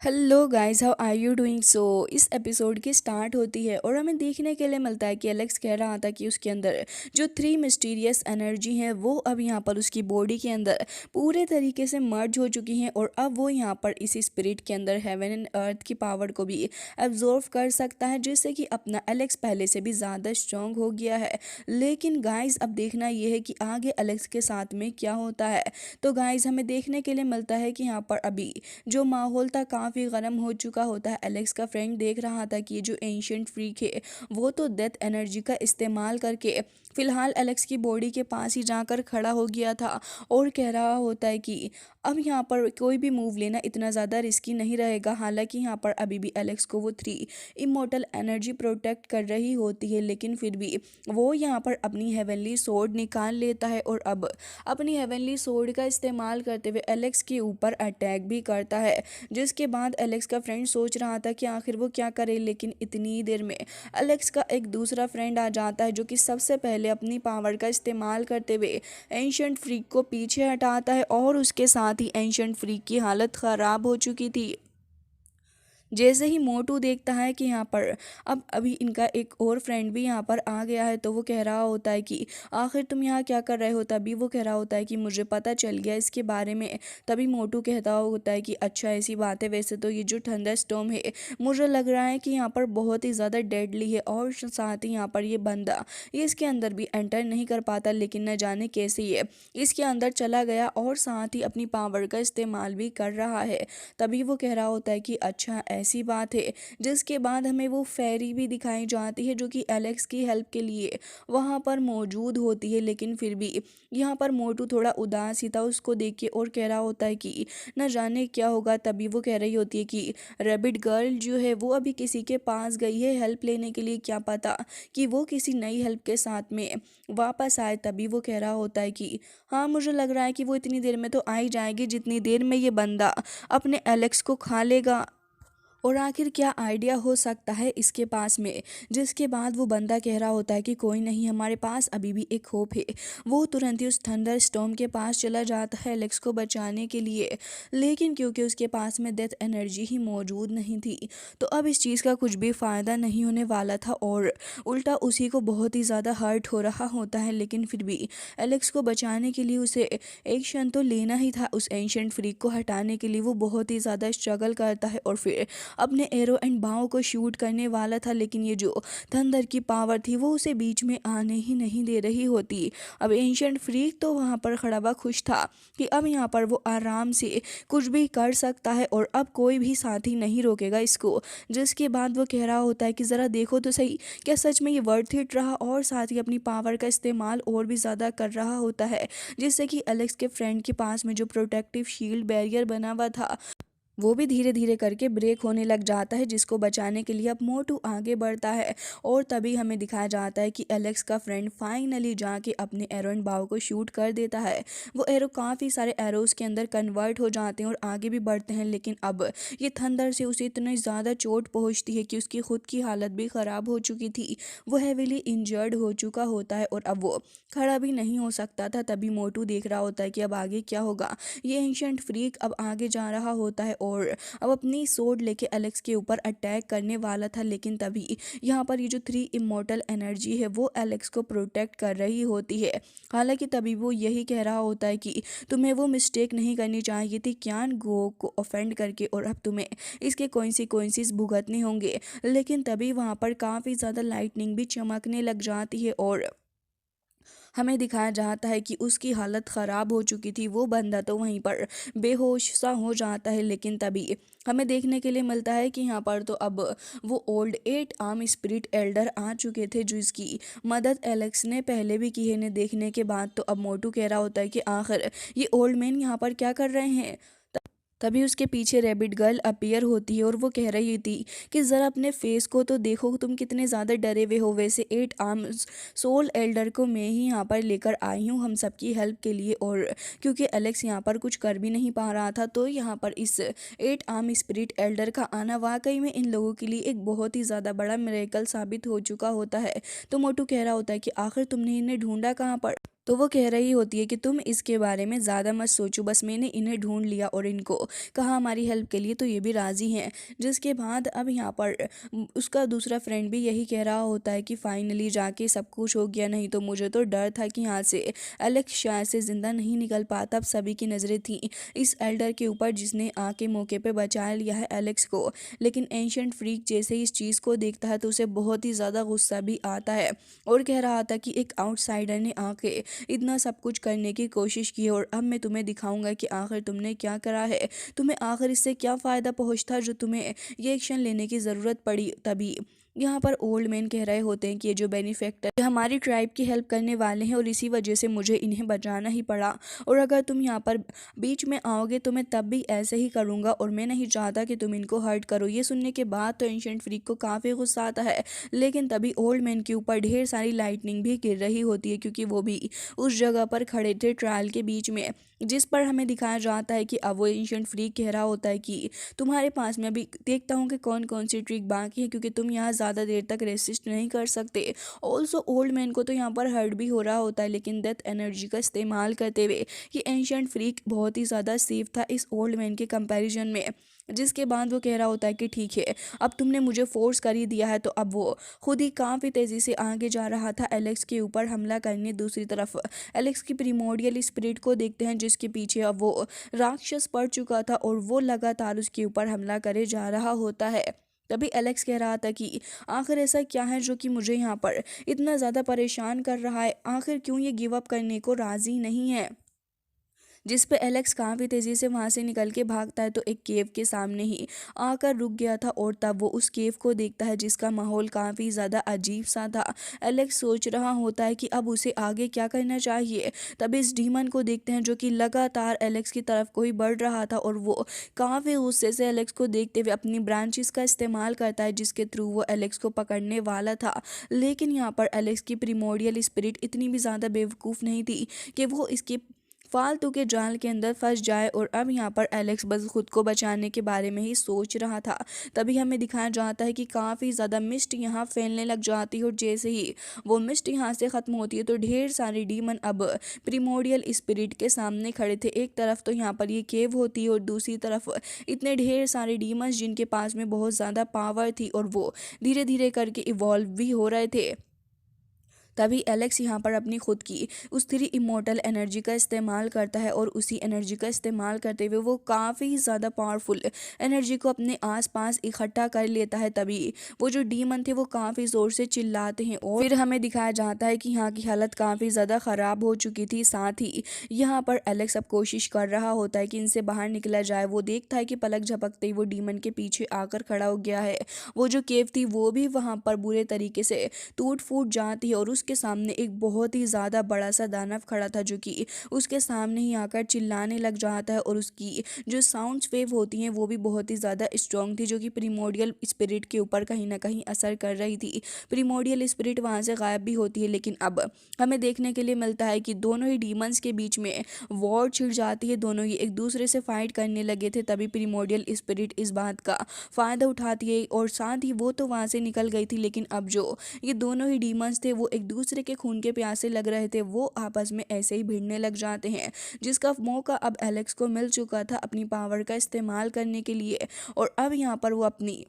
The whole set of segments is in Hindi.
Hello guys, how are you doing. इस एपिसोड की स्टार्ट होती है और हमें देखने के लिए मिलता है कि एलेक्स कह रहा था कि उसके अंदर जो थ्री मिस्टीरियस एनर्जी है वो अब यहाँ पर उसकी बॉडी के अंदर पूरे तरीके से मर्ज हो चुकी हैं और अब वो यहाँ पर इसी स्पिरिट के अंदर हेवन एंड अर्थ की पावर को भी एब्जॉर्व कर सकता है, जिससे कि अपना एलेक्स पहले से भी ज़्यादा स्ट्रांग हो गया है। लेकिन गाइस अब देखना ये है कि आगे एलेक्स के साथ में क्या होता है। तो गाइस हमें देखने के लिए मिलता है कि यहाँ पर अभी जो माहौल था काफ़ी गर्म हो चुका होता है। एलेक्स का फ्रेंड देख रहा था कि ये जो एंशियंट फ्रीक है वो तो डेथ एनर्जी का इस्तेमाल करके फिलहाल एलेक्स की बॉडी के पास ही जाकर खड़ा हो गया था और कह रहा होता है कि अब यहाँ पर कोई भी मूव लेना इतना ज़्यादा रिस्की नहीं रहेगा। हालांकि यहाँ पर अभी भी एलेक्स को वो थ्री इमोर्टल एनर्जी प्रोटेक्ट कर रही होती है, लेकिन फिर भी वो यहाँ पर अपनी हेवनली सोर्ड निकाल लेता है और अब अपनी हेवनली सोर्ड का इस्तेमाल करते हुए एलेक्स के ऊपर अटैक भी करता है। जिसके बाद एलेक्स का फ्रेंड सोच रहा था कि आखिर वो क्या करे, लेकिन इतनी ही देर में एलेक्स का एक दूसरा फ्रेंड आ जाता है जो कि सबसे पहले अपनी पावर का इस्तेमाल करते हुए एंशियंट फ्रीक को पीछे हटाता है और उसके साथ ही एंशियंट फ्रीक की हालत ख़राब हो चुकी थी। जैसे ही मोटू देखता है कि यहाँ पर अब अभी इनका एक और फ्रेंड भी यहाँ पर आ गया है, तो वो कह रहा होता है कि आखिर तुम यहाँ क्या कर रहे हो। तभी वो कह रहा होता है कि मुझे पता चल गया इसके बारे में। तभी मोटू कहता होता है कि अच्छा ऐसी बात है, वैसे तो ये जो थंडर स्टॉर्म है मुझे लग रहा है कि यहाँ पर बहुत ही ज़्यादा डेडली है और साथ ही यहाँ पर ये बंदा ये इसके अंदर भी एंटर नहीं कर पाता, लेकिन न जाने कैसे ये इसके अंदर चला गया और साथ ही अपनी पावर का इस्तेमाल भी कर रहा है। तभी वो कह रहा होता है कि अच्छा ऐसी बात है। जिसके बाद हमें वो फेरी भी दिखाई जाती है जो कि एलेक्स की हेल्प के लिए वहाँ पर मौजूद होती है, लेकिन फिर भी यहाँ पर मोटू थोड़ा उदास ही था उसको देख के और कह रहा होता है कि न जाने क्या होगा। तभी वो कह रही होती है कि रैबिट गर्ल जो है वो अभी किसी के पास गई है हेल्प लेने के लिए, क्या पता कि वो किसी नई हेल्प के साथ में वापस आए। तभी वो कह रहा होता है कि हाँ, मुझे लग रहा है कि वो इतनी देर में तो आ ही जाएगी जितनी देर में ये बंदा अपने एलेक्स को खा लेगा। और आखिर क्या आइडिया हो सकता है इसके पास में। जिसके बाद वो बंदा कह रहा होता है कि कोई नहीं, हमारे पास अभी भी एक होप है। वो तुरंत ही उस थंडर स्टॉर्म के पास चला जाता है एलेक्स को बचाने के लिए, लेकिन क्योंकि उसके पास में डेथ एनर्जी ही मौजूद नहीं थी तो अब इस चीज़ का कुछ भी फ़ायदा नहीं होने वाला था और उल्टा उसी को बहुत ही ज़्यादा हर्ट हो रहा होता है। लेकिन फिर भी एलेक्स को बचाने के लिए उसे एक्शन तो लेना ही था। उस एंशिएंट फ्रीक को हटाने के लिए वो बहुत ही ज़्यादा स्ट्रगल करता है और फिर अपने एरो एंड बाहों को शूट करने वाला था, लेकिन ये जो थंडर की पावर थी वो उसे बीच में आने ही नहीं दे रही होती। अब एंशिएंट फ्रीक तो वहाँ पर खड़ा हुआ खुश था कि अब यहाँ पर वो आराम से कुछ भी कर सकता है और अब कोई भी साथी नहीं रोकेगा इसको। जिसके बाद वो कह रहा होता है कि ज़रा देखो तो सही, क्या सच में ये वर्थ इट रहा। और साथ ही अपनी पावर का इस्तेमाल और भी ज़्यादा कर रहा होता है, जिससे कि एलेक्स के फ्रेंड के पास में जो प्रोटेक्टिव शील्ड बैरियर बना हुआ था वो भी धीरे धीरे करके ब्रेक होने लग जाता है, जिसको बचाने के लिए अब मोटू आगे बढ़ता है। और तभी हमें दिखाया जाता है कि एलेक्स का फ्रेंड फाइनली जाके अपने एरो एंड बाव को शूट कर देता है। वो एरो काफ़ी सारे एरोस के अंदर कन्वर्ट हो जाते हैं और आगे भी बढ़ते हैं, लेकिन अब ये थंडर से उसे इतनी ज़्यादा चोट पहुँचती है कि उसकी खुद की हालत भी ख़राब हो चुकी थी। वो हैवीली इंजर्ड हो चुका होता है और अब वो खड़ा भी नहीं हो सकता था। तभी मोटू देख रहा होता है कि अब आगे क्या होगा। ये एंशिएंट फ्रीक अब आगे जा रहा होता है और अब अपनी सोर्ड लेके एलेक्स के ऊपर अटैक करने वाला था, लेकिन तभी यहाँ पर ये जो थ्री इमोर्टल एनर्जी है वो एलेक्स को प्रोटेक्ट कर रही होती है। हालांकि तभी वो यही कह रहा होता है कि तुम्हें वो मिस्टेक नहीं करनी चाहिए थी क्यान गो को ऑफेंड करके, और अब तुम्हें इसके कॉन्सिक्वेंसेस भुगतने होंगे। लेकिन तभी वहाँ पर काफ़ी ज़्यादा लाइटनिंग भी चमकने लग जाती है और हमें दिखाया जाता है कि उसकी हालत ख़राब हो चुकी थी। वो बंदा तो वहीं पर बेहोश सा हो जाता है, लेकिन तभी हमें देखने के लिए मिलता है कि यहाँ पर तो अब वो ओल्ड 8 आर्म स्पिरिट एल्डर आ चुके थे, जिसकी मदद एलेक्स ने पहले भी की है। इन्हें देखने के बाद तो अब मोटू कह रहा होता है कि आखिर ये ओल्ड मैन यहाँ पर क्या कर रहे हैं। तभी उसके पीछे रैबिट गर्ल अपीयर होती है और वो कह रही थी कि ज़रा अपने फेस को तो देखो, तुम कितने ज़्यादा डरे हुए हो। वैसे 8 आर्म्स सोल एल्डर को मैं ही यहाँ पर लेकर आई हूँ हम सबकी हेल्प के लिए, और क्योंकि एलेक्स यहाँ पर कुछ कर भी नहीं पा रहा था तो यहाँ पर इस 8 आर्म स्पिरिट एल्डर का आना वाकई में इन लोगों के लिए एक बहुत ही ज़्यादा बड़ा मिरेकल साबित हो चुका होता है। तो मोटू कह रहा होता है कि आखिर तुमने इन्हें ढूंढा कहाँ पर। तो वो कह रही होती है कि तुम इसके बारे में ज़्यादा मत सोचो, बस मैंने इन्हें ढूंढ लिया और इनको कहा हमारी हेल्प के लिए, तो ये भी राज़ी हैं। जिसके बाद अब यहाँ पर उसका दूसरा फ्रेंड भी यही कह रहा होता है कि फाइनली जाके सब कुछ हो गया, नहीं तो मुझे तो डर था कि यहाँ से एलेक्स शायद से ज़िंदा नहीं निकल पाता। अब सभी की नज़रें थीं इस एल्डर के ऊपर जिसने आके मौके पे बचा लिया है एलेक्स को। लेकिन एंशिएंट फ्रीक जैसे ही इस चीज़ को देखता है तो उसे बहुत ही ज़्यादा गुस्सा भी आता है और कह रहा था कि एक आउटसाइडर ने आके इतना सब कुछ करने की कोशिश की और अब मैं तुम्हें दिखाऊंगा कि आखिर तुमने क्या करा है, तुम्हें आखिर इससे क्या फ़ायदा पहुंचता जो तुम्हें ये एक्शन लेने की ज़रूरत पड़ी। तभी यहाँ पर ओल्ड मैन कह रहे होते हैं कि ये जो बेनिफैक्टर हमारी ट्राइब की हेल्प करने वाले हैं और इसी वजह से मुझे इन्हें बचाना ही पड़ा, और अगर तुम यहाँ पर बीच में आओगे तो मैं तब भी ऐसे ही करूँगा और मैं नहीं चाहता कि तुम इनको हर्ट करो। ये सुनने के बाद तो एंशिएंट फ्रीक को काफ़ी गुस्सा आता है, लेकिन तभी ओल्ड मैन के ऊपर ढेर सारी लाइटनिंग भी गिर रही होती है क्योंकि वो भी उस जगह पर खड़े थे ट्रायल के बीच में, जिस पर हमें दिखाया जाता है कि अब वो एंशिएंट फ्रीक कह रहा होता है कि तुम्हारे पास मैं अभी देखता हूँ कि कौन कौन सी ट्रिक बाकी है क्योंकि तुम यहाँ ज़्यादा देर तक रेसिस्ट नहीं कर सकते। ऑल्सो ओल्ड मैन को तो यहाँ पर हर्ट भी हो रहा होता है, लेकिन डेथ एनर्जी का इस्तेमाल करते हुए ये एंशिएंट फ्रीक बहुत ही ज़्यादा सेफ था इस ओल्ड मैन के कंपैरिजन में। जिसके बाद वो कह रहा होता है कि ठीक है, अब तुमने मुझे फोर्स कर ही दिया है, तो अब वो खुद ही काफ़ी तेज़ी से आगे जा रहा था एलेक्स के ऊपर हमला करने। दूसरी तरफ एलेक्स की प्रीमोडियल स्पिरिट को देखते हैं जिसके पीछे अब वो राक्षस पड़ चुका था और वो लगातार उसके ऊपर हमला करे जा रहा होता है। तभी एलेक्स कह रहा था कि आखिर ऐसा क्या है जो कि मुझे यहाँ पर इतना ज़्यादा परेशान कर रहा है, आखिर क्यों ये गिव अप करने को राज़ी नहीं है। जिस पे एलेक्स काफ़ी तेज़ी से वहाँ से निकल के भागता है तो एक केव के सामने ही आकर रुक गया था और तब वो उस केव को देखता है जिसका माहौल काफ़ी ज़्यादा अजीब सा था। एलेक्स सोच रहा होता है कि अब उसे आगे क्या करना चाहिए। तब इस डीमन को देखते हैं जो कि लगातार एलेक्स की तरफ को ही बढ़ रहा था और वो काफ़ी गुस्से से एलेक्स को देखते हुए अपनी ब्रांचेस का इस्तेमाल करता है जिसके थ्रू वो एलेक्स को पकड़ने वाला था। लेकिन यहाँ पर एलेक्स की प्रीमोडियल स्पिरिट इतनी भी ज़्यादा बेवकूफ़ नहीं थी कि वो इसकी फालतू के जाल के अंदर फंस जाए, और अब यहाँ पर एलेक्स बस खुद को बचाने के बारे में ही सोच रहा था। तभी हमें दिखाया जाता है कि काफ़ी ज़्यादा मिस्ट यहाँ फैलने लग जाती है और जैसे ही वो मिस्ट यहाँ से ख़त्म होती है तो ढेर सारे डीमन अब प्रीमोडियल स्पिरिट के सामने खड़े थे। एक तरफ तो यहाँ पर ये केव होती है और दूसरी तरफ इतने ढेर सारे डीमंस जिनके पास में बहुत ज़्यादा पावर थी और वो धीरे धीरे करके इवॉल्व भी हो रहे थे। तभी एलेक्स यहाँ पर अपनी खुद की उस थ्री इमोर्टल एनर्जी का इस्तेमाल करता है और उसी एनर्जी का इस्तेमाल करते हुए वो काफ़ी ज़्यादा पावरफुल एनर्जी को अपने आसपास इकट्ठा कर लेता है। तभी वो जो डीमन थे वो काफ़ी ज़ोर से चिल्लाते हैं और फिर हमें दिखाया जाता है कि यहाँ की हालत काफ़ी ज़्यादा ख़राब हो चुकी थी। साथ ही यहाँ पर एलेक्स अब कोशिश कर रहा होता है कि इनसे बाहर निकला जाए। वो देखता है कि पलक झपकते ही वो डीमन के पीछे आकर खड़ा हो गया है। वो जो केव थी वो भी वहाँ पर बुरे तरीके से टूट फूट जाती है और उसके सामने एक बहुत ही ज़्यादा बड़ा सा दानव खड़ा था जो कि उसके सामने ही आकर चिल्लाने लग जाता है और उसकी जो साउंड्स वेव होती हैं वो भी बहुत ही ज़्यादा स्ट्रॉन्ग थी जो कि प्रीमोडियल स्पिरिट के ऊपर कहीं ना कहीं असर कर रही थी। प्रीमोडियल स्पिरिट वहाँ से गायब भी होती है, लेकिन अब हमें देखने के लिए मिलता है कि दोनों ही डीमंस के बीच में वॉर छिड़ जाती है। दोनों ही एक दूसरे से फाइट करने लगे थे। तभी प्रीमोडियल स्पिरिट इस बात का फ़ायदा उठाती है और साथ ही वो तो वहाँ से निकल गई थी, लेकिन अब जो ये दोनों ही डीमंस थे वो एक दूसरे के खून के प्यासे लग रहे थे। वो आपस में ऐसे ही भिड़ने लग जाते हैं जिसका मौका अब एलेक्स को मिल चुका था अपनी पावर का इस्तेमाल करने के लिए, और अब यहाँ पर वो अपनी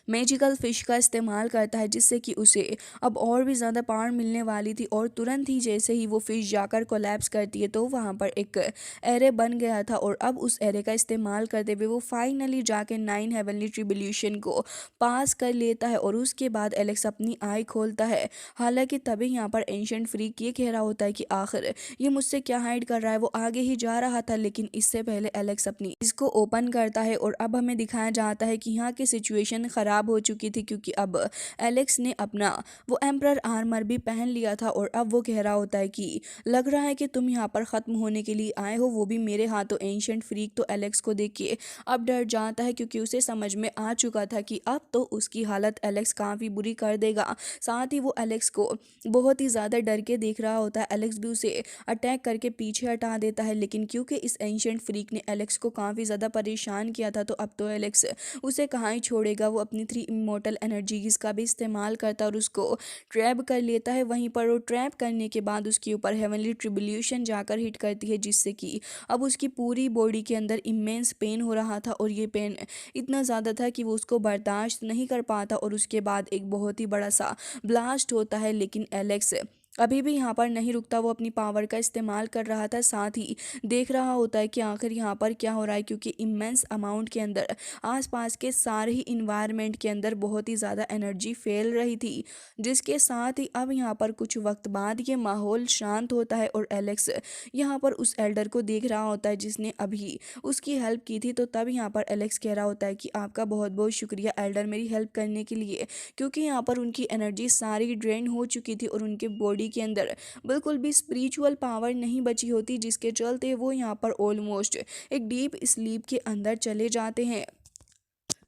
मैजिकल फिश का इस्तेमाल करता है जिससे कि उसे अब और भी ज़्यादा पावर मिलने वाली थी। और तुरंत ही जैसे ही वो फिश जाकर कोलैप्स करती है तो वहाँ पर एक एरे बन गया था और अब उस एरे का इस्तेमाल करते हुए वो फाइनली जाके 9 हेवनली ट्रिब्यूलेशन को पास कर लेता है और उसके बाद एलेक्स अपनी आई खोलता है। हालांकि तभी यहाँ पर एंशिएंट फ्रीक ये कह रहा होता है कि आखिर ये मुझसे क्या हाइड कर रहा है। वो आगे ही जा रहा था, लेकिन इससे पहले एलेक्स अपनी इसको ओपन करता है और अब हमें दिखाया जाता है कि यहाँ की सिचुएशन ख़राब हो चुकी थी क्योंकि अब एलेक्स ने अपना वो एम्परर आर्मर भी पहन लिया था और अब वो कह रहा होता है कि लग रहा है कि तुम यहाँ पर ख़त्म होने के लिए आए हो, वो भी मेरे हाथों। एंशिएंट फ्रीक तो एलेक्स को देख के अब डर जाता है क्योंकि उसे समझ में आ चुका था कि अब तो उसकी हालत एलेक्स काफ़ी बुरी कर देगा। साथ ही वो एलेक्स को बहुत ही ज़्यादा डर के देख रहा होता है। एलेक्स भी उसे अटैक करके पीछे हटा देता है, लेकिन क्योंकि इस एंशिएंट फ्रीक ने एलेक्स को काफ़ी ज़्यादा परेशान किया था तो अब तो एलेक्स उसे कहाँ ही छोड़ेगा। वो अपनी 3 इमॉर्टल एनर्जीज का भी इस्तेमाल करता है और उसको ट्रैप कर लेता है। वहीं पर वो ट्रैप करने के बाद उसके ऊपर हेवनली ट्रिब्यूलेशन जाकर हिट करती है, जिससे कि अब उसकी पूरी बॉडी के अंदर इमेंस पेन हो रहा था और ये पेन इतना ज़्यादा था कि वो उसको बर्दाश्त नहीं कर पाता और उसके बाद एक बहुत ही बड़ा सा ब्लास्ट होता है। लेकिन एलेक्स अभी भी यहाँ पर नहीं रुकता, वो अपनी पावर का इस्तेमाल कर रहा था, साथ ही देख रहा होता है कि आखिर यहाँ पर क्या हो रहा है, क्योंकि इमेंस अमाउंट के अंदर आसपास के सारे ही इन्वायरमेंट के अंदर बहुत ही ज़्यादा एनर्जी फैल रही थी, जिसके साथ ही अब यहाँ पर कुछ वक्त बाद ये माहौल शांत होता है और एलेक्स यहाँ पर उस एल्डर को देख रहा होता है जिसने अभी उसकी हेल्प की थी। तो तब यहाँ पर एलेक्स कह रहा होता है कि आपका बहुत बहुत शुक्रिया एल्डर मेरी हेल्प करने के लिए, क्योंकि यहाँ पर उनकी एनर्जी सारी ड्रेन हो चुकी थी और उनके बॉडी के अंदर बिल्कुल भी स्पिरिचुअल पावर नहीं बची होती, जिसके चलते वो यहाँ पर ऑलमोस्ट एक डीप स्लीप के अंदर चले जाते हैं।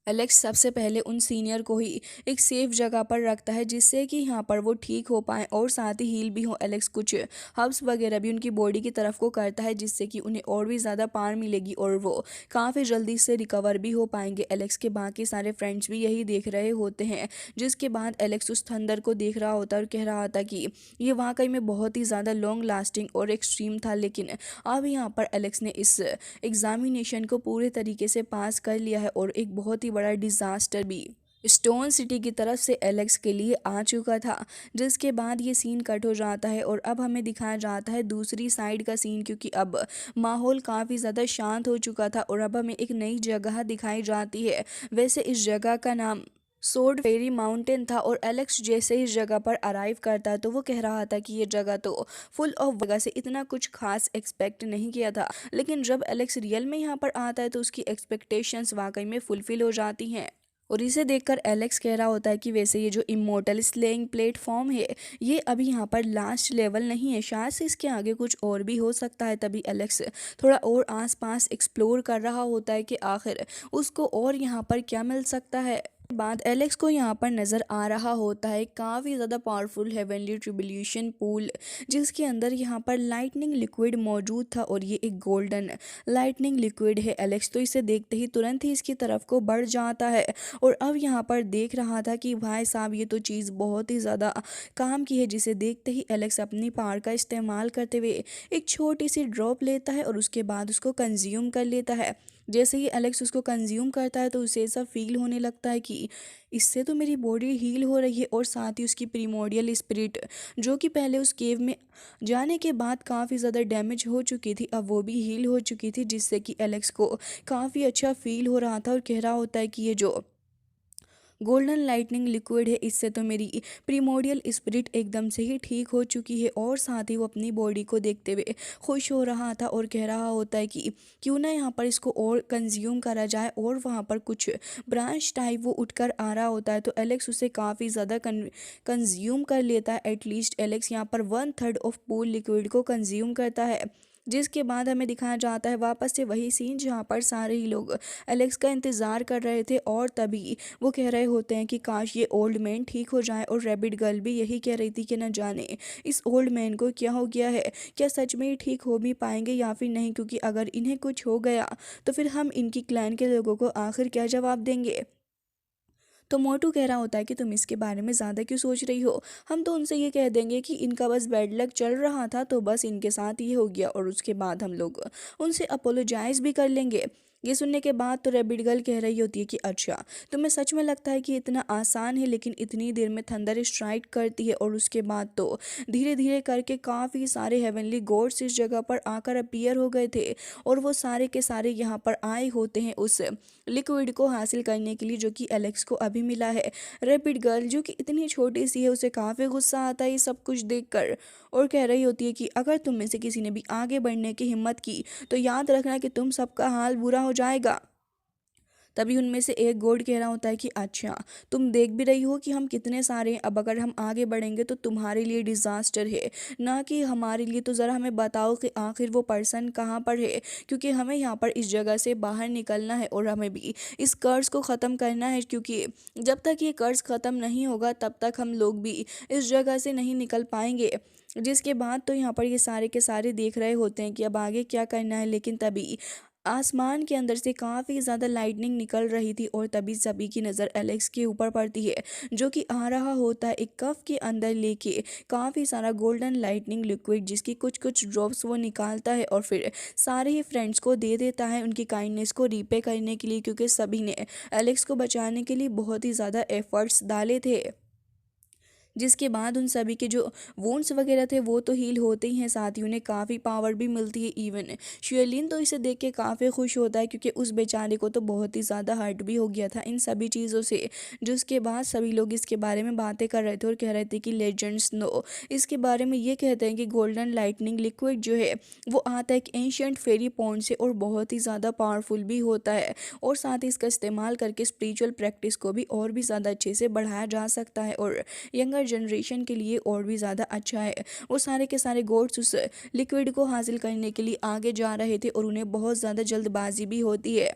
एलेक्स सबसे पहले उन सीनियर को ही एक सेफ जगह पर रखता है, जिससे कि यहाँ पर वो ठीक हो पाए और साथ ही हील भी हो। एलेक्स कुछ हर्ब्स वगैरह भी उनकी बॉडी की तरफ को करता है, जिससे कि उन्हें और भी ज़्यादा पावर मिलेगी और वो काफ़ी जल्दी से रिकवर भी हो पाएंगे। एलेक्स के बाकी सारे फ्रेंड्स भी यही देख रहे होते हैं, जिसके बाद एलेक्स उस थंडर को देख रहा होता है और कह रहा था कि ये वाकई में बहुत ही ज़्यादा लॉन्ग लास्टिंग और एक्सट्रीम था। लेकिन अब यहाँ पर एलेक्स ने इस एग्जामिनेशन को पूरे तरीके से पास कर लिया है और एक बहुत ही बड़ा डिजास्टर भी स्टोन सिटी की तरफ से एलेक्स के लिए आ चुका था। जिसके बाद ये सीन कट हो जाता है और अब हमें दिखाया जाता है दूसरी साइड का सीन, क्योंकि अब माहौल काफ़ी ज़्यादा शांत हो चुका था और अब हमें एक नई जगह दिखाई जाती है। वैसे इस जगह का नाम सोड फेरी माउंटेन था और एलेक्स जैसे इस जगह पर अराइव करता है तो वो कह रहा था कि ये जगह तो फुल ऑफ जगह से इतना कुछ खास एक्सपेक्ट नहीं किया था, लेकिन जब एलेक्स रियल में यहाँ पर आता है तो उसकी एक्सपेक्टेशंस वाकई में फुलफिल हो जाती हैं। और इसे देखकर एलेक्स कह रहा होता है कि वैसे ये जो इमोर्टल स्लेइंग प्लेटफॉर्म है ये अभी यहाँ पर लास्ट लेवल नहीं है, शायद से इसके आगे कुछ और भी हो सकता है। तभी एलेक्स थोड़ा और आसपास एक्सप्लोर कर रहा होता है कि आखिर उसको और यहाँ पर क्या मिल सकता है। बाद एलेक्स को यहाँ पर नज़र आ रहा होता है काफ़ी ज़्यादा पावरफुल हेवनली ट्रिब्यूलेशन पूल, जिसके अंदर यहाँ पर लाइटनिंग लिक्विड मौजूद था और ये एक गोल्डन लाइटनिंग लिक्विड है। एलेक्स तो इसे देखते ही तुरंत ही इसकी तरफ को बढ़ जाता है और अब यहाँ पर देख रहा था कि भाई साहब ये तो चीज़ बहुत ही ज़्यादा काम की है, जिसे देखते ही एलेक्स अपनी पावर का इस्तेमाल करते हुए एक छोटी सी ड्रॉप लेता है और उसके बाद उसको कंज्यूम कर लेता है। जैसे ही एलेक्स उसको कंज्यूम करता है तो उसे ऐसा फील होने लगता है कि इससे तो मेरी बॉडी हील हो रही है और साथ ही उसकी प्रीमोडियल स्पिरिट जो कि पहले उस केव में जाने के बाद काफ़ी ज़्यादा डैमेज हो चुकी थी, अब वो भी हील हो चुकी थी, जिससे कि एलेक्स को काफ़ी अच्छा फील हो रहा था और कह रहा होता है कि ये जो गोल्डन लाइटनिंग लिक्विड है इससे तो मेरी प्रीमोडियल स्पिरिट एकदम से ही ठीक हो चुकी है। और साथ ही वो अपनी बॉडी को देखते हुए खुश हो रहा था और कह रहा होता है कि क्यों ना यहाँ पर इसको और कंज्यूम करा जाए, और वहाँ पर कुछ ब्रांच टाइप वो उठकर आ रहा होता है तो एलेक्स उसे काफ़ी ज़्यादा कंज्यूम कर लेता है। एटलीस्ट एलेक्स यहाँ पर 1/3 ऑफ पूल लिक्विड को कंज्यूम करता है। जिसके बाद हमें दिखाया जाता है वापस से वही सीन जहाँ पर सारे ही लोग एलेक्स का इंतज़ार कर रहे थे और तभी वो कह रहे होते हैं कि काश ये ओल्ड मैन ठीक हो जाए, और रैबिट गर्ल भी यही कह रही थी कि न जाने इस ओल्ड मैन को क्या हो गया है, क्या सच में ही ठीक हो भी पाएंगे या फिर नहीं, क्योंकि अगर इन्हें कुछ हो गया तो फिर हम इनकी क्लैन के लोगों को आखिर क्या जवाब देंगे। तो मोटू कह रहा होता है कि तुम इसके बारे में ज़्यादा क्यों सोच रही हो, हम तो उनसे ये कह देंगे कि इनका बस बैड लक चल रहा था तो बस इनके साथ ये हो गया, और उसके बाद हम लोग उनसे अपोलोजाइज भी कर लेंगे। ये सुनने के बाद तो रैबिट गर्ल कह रही होती है कि अच्छा तुम्हें सच में लगता है कि इतना आसान है, लेकिन इतनी देर में थंडर स्ट्राइक करती है और उसके बाद तो धीरे धीरे करके काफ़ी सारे हेवनली गॉड्स इस जगह पर आकर अपीयर हो गए थे और वो सारे के सारे यहाँ पर आए होते हैं उस लिक्विड को हासिल करने के लिए जो कि एलेक्स को अभी मिला है। रैपिड गर्ल जो कि इतनी छोटी सी है उसे काफ़ी गुस्सा आता है ये सब कुछ देखकर और कह रही होती है कि अगर तुम में से किसी ने भी आगे बढ़ने की हिम्मत की तो याद रखना कि तुम सबका हाल बुरा हो जाएगा। तभी उनमें से एक गोड कह रहा होता है कि अच्छा तुम देख भी रही हो कि हम कितने सारे हैं, अब अगर हम आगे बढ़ेंगे तो तुम्हारे लिए डिज़ास्टर है ना कि हमारे लिए, तो ज़रा हमें बताओ कि आखिर वो पर्सन कहाँ पर है, क्योंकि हमें यहाँ पर इस जगह से बाहर निकलना है और हमें भी इस कर्ज को ख़त्म करना है, क्योंकि जब तक ये कर्ज ख़त्म नहीं होगा तब तक हम लोग भी इस जगह से नहीं निकल पाएंगे। जिसके बाद तो यहाँ पर ये सारे के सारे देख रहे होते हैं कि अब आगे क्या करना है, लेकिन तभी आसमान के अंदर से काफ़ी ज़्यादा लाइटनिंग निकल रही थी और तभी सभी की नज़र एलेक्स के ऊपर पड़ती है, जो कि आ रहा होता है एक कप के अंदर लेके काफ़ी सारा गोल्डन लाइटनिंग लिक्विड, जिसकी कुछ कुछ ड्रॉप्स वो निकालता है और फिर सारे ही फ्रेंड्स को दे देता है उनकी काइंडनेस को रीपे करने के लिए, क्योंकि सभी ने एलेक्स को बचाने के लिए बहुत ही ज़्यादा एफर्ट्स डाले थे। जिसके बाद उन सभी के जो वुंड्स वगैरह थे वो तो हील होते ही हैं, साथ ही उन्हें काफ़ी पावर भी मिलती है। इवन शेलिन तो इसे देख के काफ़ी खुश होता है, क्योंकि उस बेचारे को तो बहुत ही ज़्यादा हर्ट भी हो गया था इन सभी चीज़ों से। जिसके बाद सभी लोग इसके बारे में बातें कर रहे थे और कह रहे थे कि लेजेंड्स नो इसके बारे में ये कहते हैं कि गोल्डन लाइटनिंग लिक्विड जो है वो आता है एक एंशियंट फेरी पॉन्ड से और बहुत ही ज़्यादा पावरफुल भी होता है, और साथ ही इसका इस्तेमाल करके स्पिरिचुअल प्रैक्टिस को भी और भी ज़्यादा अच्छे से बढ़ाया जा सकता है और यंगर जनरेशन के लिए और भी ज़्यादा अच्छा है। वो सारे के सारे गोड्स उस लिक्विड को हासिल करने के लिए आगे जा रहे थे और उन्हें बहुत ज़्यादा जल्दबाजी भी होती है।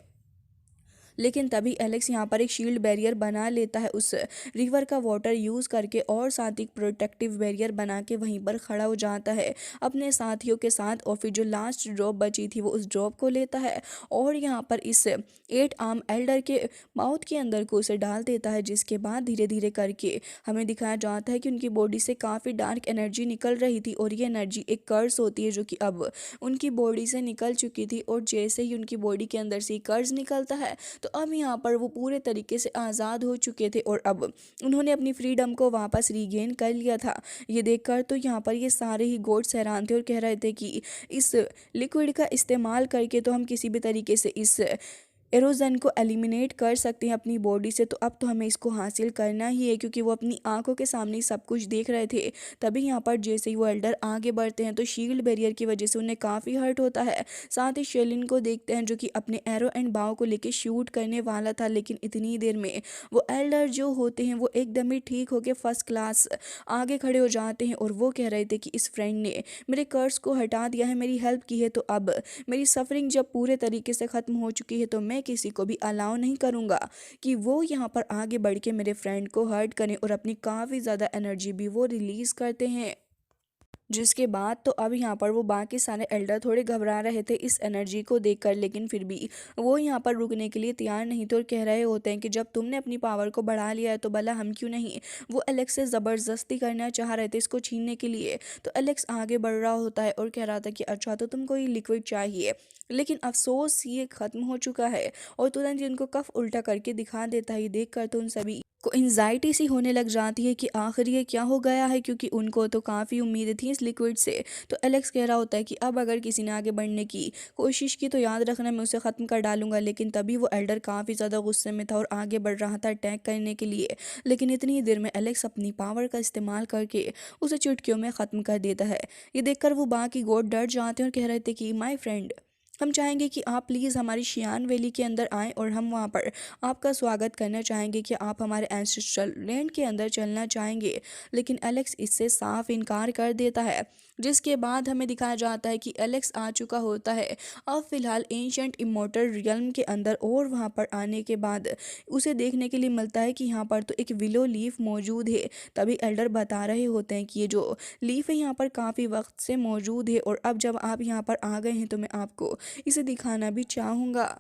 लेकिन तभी एलेक्स यहाँ पर एक शील्ड बैरियर बना लेता है उस रिवर का वाटर यूज़ करके, और साथ ही प्रोटेक्टिव बैरियर बना के वहीं पर खड़ा हो जाता है अपने साथियों के साथ, और फिर जो लास्ट ड्रॉप बची थी वो उस ड्रॉप को लेता है और यहाँ पर इस 8 आर्म एल्डर के माउथ के अंदर को उसे डाल देता है। जिसके बाद धीरे धीरे करके हमें दिखाया जाता है कि उनकी बॉडी से काफ़ी डार्क एनर्जी निकल रही थी, और ये एनर्जी एक कर्स होती है जो कि अब उनकी बॉडी से निकल चुकी थी, और जैसे ही उनकी बॉडी के अंदर से कर्स निकलता है तो अब यहाँ पर वो पूरे तरीके से आज़ाद हो चुके थे और अब उन्होंने अपनी फ्रीडम को वापस रीगेन कर लिया था। ये देखकर तो यहाँ पर ये सारे ही गोड्स हैरान थे और कह रहे थे कि इस लिक्विड का इस्तेमाल करके तो हम किसी भी तरीके से इस एरोजन को एलिमिनेट कर सकते हैं अपनी बॉडी से, तो अब तो हमें इसको हासिल करना ही है, क्योंकि वो अपनी आंखों के सामने ही सब कुछ देख रहे थे। तभी यहाँ पर जैसे ही वो एल्डर आगे बढ़ते हैं तो शील्ड बैरियर की वजह से उन्हें काफ़ी हर्ट होता है। साथ ही शेलिन को देखते हैं जो कि अपने एरो एंड बाव को लेके शूट करने वाला था, लेकिन इतनी देर में वो एल्डर जो होते हैं वो एकदम ही ठीक होके फर्स्ट क्लास आगे खड़े हो जाते हैं और वो कह रहे थे कि इस फ्रेंड ने मेरे कर्स को हटा दिया है, मेरी हेल्प की है, तो अब मेरी सफरिंग जब पूरे तरीके से ख़त्म हो चुकी है तो मैं किसी को भी अलाउ नहीं करूँगा कि वो यहाँ पर आगे बढ़ के मेरे फ्रेंड को हर्ट करें, और अपनी काफ़ी ज़्यादा एनर्जी भी वो रिलीज़ करते हैं। जिसके बाद तो अब यहाँ पर वो बाकी सारे एल्डर थोड़े घबरा रहे थे इस एनर्जी को देखकर, लेकिन फिर भी वो यहाँ पर रुकने के लिए तैयार नहीं थे और कह रहे होते हैं कि जब तुमने अपनी पावर को बढ़ा लिया है तो भला हम क्यों नहीं। वो एलेक्स से ज़बरदस्ती करना चाह रहे थे इसको छीनने के लिए, तो एलेक्स आगे बढ़ रहा होता है और कह रहा था कि अच्छा तो तुमको ये लिक्विड चाहिए, लेकिन अफसोस ये ख़त्म हो चुका है, और तुरंत ही उनको कफ उल्टा करके दिखा देता है। ये देख कर तो उन सभी को एंजाइटी सी होने लग जाती है कि आखिर ये क्या हो गया है, क्योंकि उनको तो काफ़ी उम्मीदें थी इस लिक्विड से। तो एलेक्स कह रहा होता है कि अब अगर किसी ने आगे बढ़ने की कोशिश की तो याद रखना मैं उसे ख़त्म कर डालूंगा, लेकिन तभी वो एल्डर काफ़ी ज़्यादा गुस्से में था और आगे बढ़ रहा था अटैक करने के लिए, लेकिन इतनी देर में एलेक्स अपनी पावर का इस्तेमाल करके उसे चुटकियों में ख़त्म कर देता है। ये देखकर वो बाकी गोड डर जाते हैं और कह रहे थे कि माई फ्रेंड, हम चाहेंगे कि आप प्लीज़ हमारी शियान वैली के अंदर आएँ और हम वहाँ पर आपका स्वागत करना चाहेंगे कि आप हमारे एंसेस्ट्रल लैंड के अंदर चलना चाहेंगे, लेकिन एलेक्स इससे साफ इनकार कर देता है। जिसके बाद हमें दिखाया जाता है कि एलेक्स आ चुका होता है अब फ़िलहाल एंशिएंट इमॉर्टल रियल्म के अंदर, और वहाँ पर आने के बाद उसे देखने के लिए मिलता है कि यहाँ पर तो एक विलो लीफ मौजूद है। तभी एल्डर बता रहे होते हैं कि ये जो लीफ है यहाँ पर काफ़ी वक्त से मौजूद है, और अब जब आप यहाँ पर आ गए हैं तो मैं आपको इसे दिखाना भी चाहूँगा।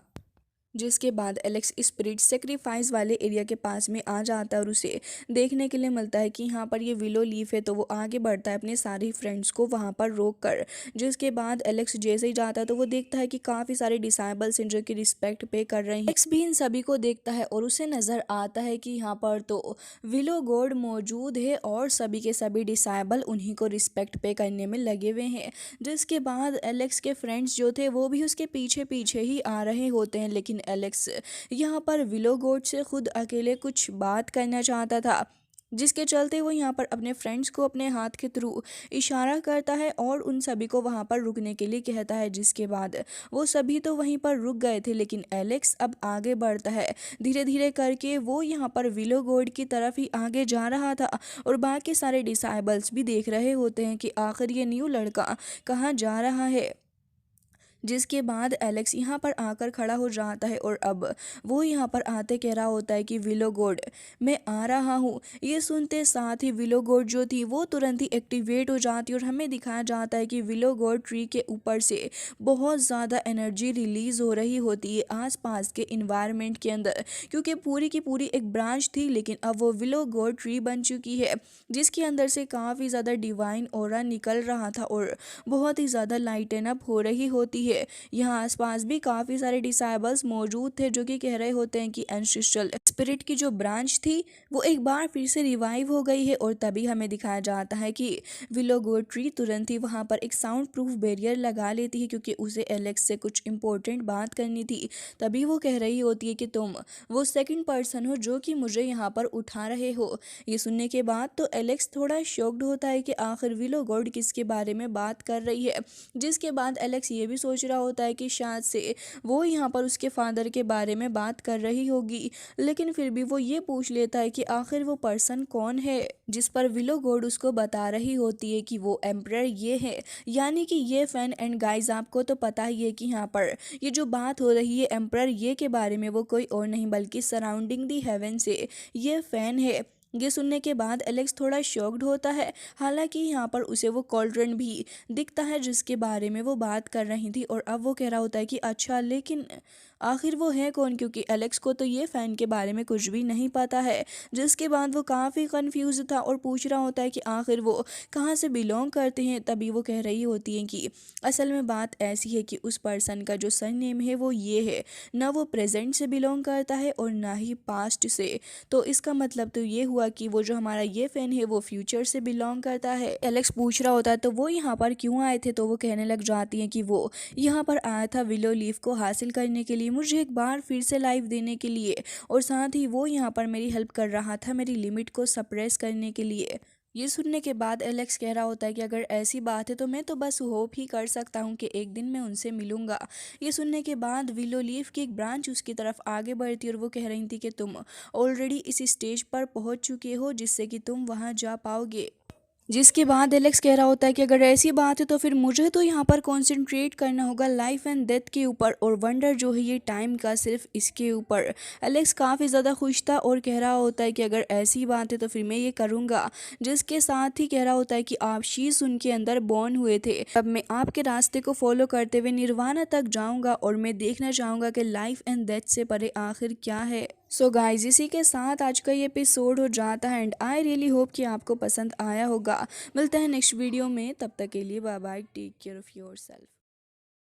जिसके बाद एलेक्स स्पिरिट सेक्रीफाइस वाले एरिया के पास में आ जाता है और उसे देखने के लिए मिलता है कि यहाँ पर ये विलो लीफ है, तो वो आगे बढ़ता है अपने सारे फ्रेंड्स को वहाँ पर रोक कर। जिसके बाद एलेक्स जैसे ही जाता है तो वो देखता है कि काफ़ी सारे डिसाइबल्स हैं जो कि रिस्पेक्ट पे कर रहे हैं। एलेक्स भी इन सभी को देखता है और उसे नज़र आता है कि यहाँ पर तो विलो गॉड मौजूद है और सभी के सभी डिसाइबल उन्हीं को रिस्पेक्ट पे करने में लगे हुए हैं। जिसके बाद एलेक्स के फ्रेंड्स जो थे वो भी उसके पीछे पीछे ही आ रहे होते हैं, लेकिन एलेक्स यहाँ पर विलो गॉड से खुद अकेले कुछ बात करना चाहता था, जिसके चलते वो यहाँ पर अपने फ्रेंड्स को अपने हाथ के थ्रू इशारा करता है और उन सभी को वहाँ पर रुकने के लिए कहता है। जिसके बाद वो सभी तो वहीं पर रुक गए थे, लेकिन एलेक्स अब आगे बढ़ता है धीरे धीरे करके। वो यहाँ पर विलो गॉड की तरफ ही आगे जा रहा था और बाकी सारे डिसाइबल्स भी देख रहे होते हैं कि आखिर ये न्यू लड़का कहाँ जा रहा है। जिसके बाद एलेक्स यहाँ पर आकर खड़ा हो जाता है और अब वो यहाँ पर आते कह रहा होता है कि विलो गॉड मैं आ रहा हूँ। ये सुनते साथ ही विलो गॉड जो थी वो तुरंत ही एक्टिवेट हो जाती है और हमें दिखाया जाता है कि विलो गॉड ट्री के ऊपर से बहुत ज़्यादा एनर्जी रिलीज हो रही होती है आसपास के इन्वायरमेंट के अंदर, क्योंकि पूरी की पूरी एक ब्रांच थी लेकिन अब वो विलो गॉड ट्री बन चुकी है जिसके अंदर से काफ़ी ज़्यादा डिवाइन ऑरा निकल रहा था और बहुत ही ज़्यादा लाइटन अप हो रही होती है। यहाँ आसपास भी काफ़ी सारे डिसाइबल्स मौजूद थे जो कि कह रहे होते हैं कि एंसेस्ट्रल स्पिरिट की जो ब्रांच थी वो एक बार फिर से रिवाइव हो गई है। और तभी हमें दिखाया जाता है कि विलो गॉड ट्री तुरंत ही वहाँ पर एक साउंड प्रूफ बैरियर लगा लेती है क्योंकि उसे एलेक्स से कुछ इंपॉर्टेंट बात करनी थी। तभी वो कह रही होती है कि तुम वो सेकंड पर्सन हो जो कि मुझे यहाँ पर उठा रहे हो। ये सुनने के बाद तो एलेक्स थोड़ा शॉक्ड होता है कि आखिर विलो गॉड किसके बारे में बात कर रही है, जिसके बाद एलेक्स ये भी सोच रहा होता है कि शायद से वो यहाँ पर उसके फादर के बारे में बात कर रही होगी। लेकिन फिर भी वो ये पूछ लेता है कि आखिर वो पर्सन कौन है, जिस पर विलो गॉड उसको बता रही होती है कि वो एम्परर ये है, यानी कि ये फैन। एंड गाइज आपको तो पता ही है कि यहाँ पर ये जो बात हो रही है एम्परर ये के बारे में, वो कोई और नहीं बल्कि सराउंडिंग दी हेवन से ये फैन है। ये सुनने के बाद एलेक्स थोड़ा शॉक्ड होता है, हालांकि यहाँ पर उसे वो कॉल्ड्रन भी दिखता है जिसके बारे में वो बात कर रही थी। और अब वो कह रहा होता है कि अच्छा लेकिन आखिर वो है कौन, क्योंकि एलेक्स को तो ये फ़ैन के बारे में कुछ भी नहीं पता है। जिसके बाद वो काफ़ी कंफ्यूज था और पूछ रहा होता है कि आखिर वो कहाँ से बिलोंग करते हैं। तभी वो कह रही होती है कि असल में बात ऐसी है कि उस पर्सन का जो सर नेम है वो ये है, ना वो प्रेजेंट से बिलोंग करता है और ना ही पास्ट से। तो इसका मतलब तो ये हुआ कि वो जो हमारा ये फैन है वो फ्यूचर से बिलोंग करता है। एलेक्स पूछ रहा होता है तो वो यहाँ पर क्यों आए थे, तो वो कहने लग जाती हैं कि वो यहाँ पर आया था विलो लीफ को हासिल करने के लिए, मुझे एक बार फिर से लाइफ देने के लिए, और साथ ही वो यहाँ पर मेरी हेल्प कर रहा था मेरी लिमिट को सप्रेस करने के लिए। ये सुनने के बाद एलेक्स कह रहा होता है कि अगर ऐसी बात है तो मैं तो बस होप ही कर सकता हूँ कि एक दिन मैं उनसे मिलूंगा। ये सुनने के बाद विलो लीफ की एक ब्रांच उसकी तरफ आगे बढ़ती और वो कह रही थी कि तुम ऑलरेडी इस स्टेज पर पहुँच चुके हो जिससे कि तुम वहाँ जा पाओगे। जिसके बाद एलेक्स कह रहा होता है कि अगर ऐसी बात है तो फिर मुझे तो यहाँ पर कंसंट्रेट करना होगा लाइफ एंड डेथ के ऊपर, और वंडर जो है ये टाइम का सिर्फ इसके ऊपर। एलेक्स काफ़ी ज़्यादा खुश था और कह रहा होता है कि अगर ऐसी बात है तो फिर मैं ये करूँगा। जिसके साथ ही कह रहा होता है कि आप शीश उनके अंदर बॉर्न हुए थे, अब मैं आपके रास्ते को फॉलो करते हुए निर्वाणा तक जाऊँगा और मैं देखना चाहूँगा कि लाइफ एंड डेथ से परे आखिर क्या है। सो गाइज इसी के साथ आज का ये एपिसोड हो जाता है एंड आई रियली होप कि आपको पसंद आया होगा। मिलते हैं नेक्स्ट वीडियो में, तब तक के लिए bye bye, take care of yourself.